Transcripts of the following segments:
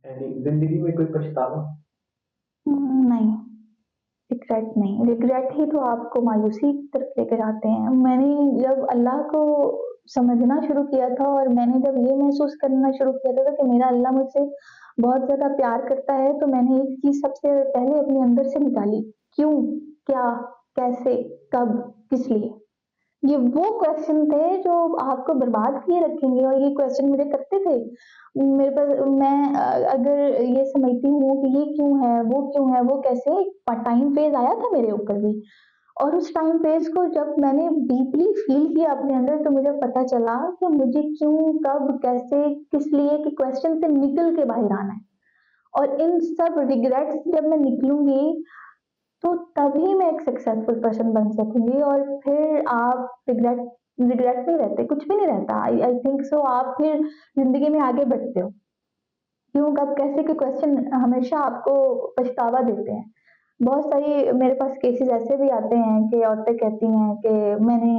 यानी ज़िंदगी में कोई पछतावा? नहीं, रिग्रेट नहीं, रिग्रेट ही तो आपको मायूसी की तरफ लेकर आते हैं। मैंने जब अल्लाह को समझना शुरू किया था और मैंने जब ये महसूस करना शुरू किया था कि मेरा अल्लाह मुझसे बहुत ज़्यादा प्यार करता है, तो मैंने एक चीज़ सबसे पहले अपने अंदर से निकाली, क्यों? क्या? कैसे? कब? किस लिए? ये वो क्वेश्चन थे जो आपको बर्बाद किए रखेंगे और ये क्वेश्चन मुझे करते थे। मेरे पास मैं अगर ये समझती हूँ कि ये क्यों है, वो क्यों है, वो कैसे, टाइम फेज़ आया था मेरे ऊपर भी और उस टाइम फेज़ को जब मैंने डीपली फ़ील किया अपने अंदर तो मुझे पता चला कि मुझे क्यों, कब, कैसे, किस लिए कि क्वेश्चन से निकल के बाहर आना है और इन सब रिग्रेट्स जब मैं निकलूँगी तो तभी मैं एक सक्सेसफुल पर्सन बन सकूँगी और फिर आप रिग्रेट रिग्रेट नहीं रहते, कुछ भी नहीं रहता। आई आई थिंक सो आप फिर ज़िंदगी में आगे बढ़ते हो। क्यों, कब, कैसे के क्वेश्चन हमेशा आपको पछतावा देते हैं। बहुत सारी मेरे पास केसेज़ ऐसे भी आते हैं कि औरतें कहती हैं कि मैंने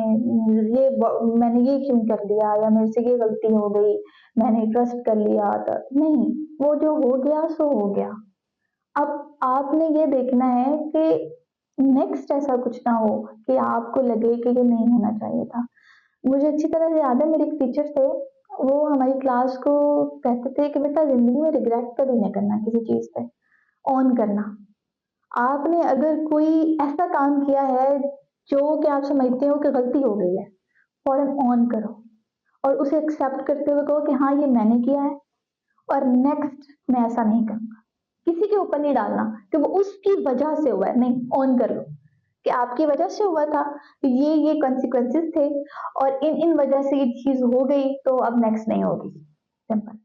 ये क्यों कर दिया या मेरे से ये गलती हो गई, मैंने ट्रस्ट कर लिया तो नहीं, वो जो हो गया सो हो गया। अब आपने ये देखना है कि नेक्स्ट ऐसा कुछ ना हो कि आपको लगे कि ये नहीं होना चाहिए था। मुझे अच्छी तरह से याद है मेरे एक टीचर थे, वो हमारी क्लास को कहते थे कि बेटा ज़िंदगी में रिग्रेट कभी नहीं करना किसी चीज़ पे, ऑन करना। आपने अगर कोई ऐसा काम किया है जो कि आप समझते हो कि गलती हो गई है, फ़ौरन ऑन करो और उसे एक्सेप्ट करते हुए कहो कि हाँ, ये मैंने किया है और नेक्स्ट मैं ऐसा नहीं करूँगा। किसी के ऊपर नहीं डालना कि वो उसकी वजह से हुआ है, नहीं ऑन कर लो कि आपकी वजह से हुआ था, ये कॉन्सिक्वेंसेस थे और इन वजह से ये चीज़ हो गई तो अब नेक्स्ट नहीं होगी। सिंपल।